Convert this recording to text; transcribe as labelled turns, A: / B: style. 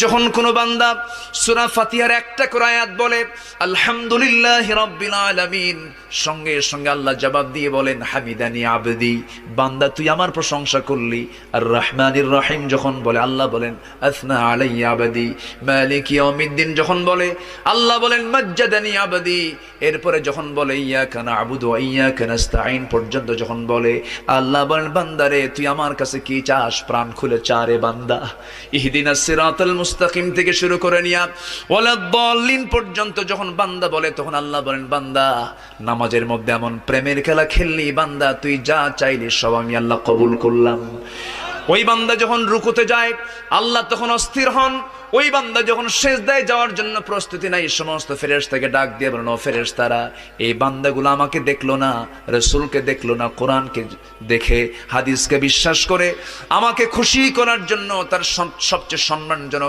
A: যখন কোনো বান্দা সূরা ফাতিহার একটা করে আয়াত বলে আলহামদুলিল্লাহি রাব্বিল আলামিন, সঙ্গে সঙ্গে আল্লাহ জবাব দিয়ে বলেন হামিদানি আবদি, বান্দা তুই আমার প্রশংসা করলি। আর রহমানির রহিম যখন বলে আল্লাহ বলেন আসনা আলাইয়া আবদি। মালিক ইয়াউমিদ্দিন যখন বলে আল্লাহ বলেন মাজ্জাদানি আবদি। এরপরে যখন বলে ইয়াকা না'বুদু ওয়া ইয়াকা নাস্তাঈন পর্যন্ত যখন বলে আল্লাহ বলেন বান্দারে তুই আমার কাছে কি চাস, প্রাণ খুলে চারে বান্দা। ইহদিনাস সিরাতাল মুস্তাকিম থেকে শুরু করে নিয়া ওয়ালাদ-দাল্লিন পর্যন্ত যখন বান্দা বলে তখন আল্লাহ বলেন বান্দা নামাজের মধ্যে এমন প্রেমের খেলা খেললি বান্দা, তুই যা চাইলি সব আমি আল্লাহ কবুল করলাম। ওই বান্দা যখন রুকুতে যায় আল্লাহ তখন অস্থির হন। ওই বান্দা যখন সিজদায় যাওয়ার জন্য প্রস্তুতি নাই, সমস্ত ফেরেশতাকে ডাক দিয়ে বলেন ও ফেরেশতারা, এই বান্দাগুলো আমাকে দেখলো না, রাসূলকে দেখলো না, কোরআনকে দেখে হাদিসকে বিশ্বাস করে আমাকে খুশি করার জন্য তার সবচেয়ে সম্মানজনক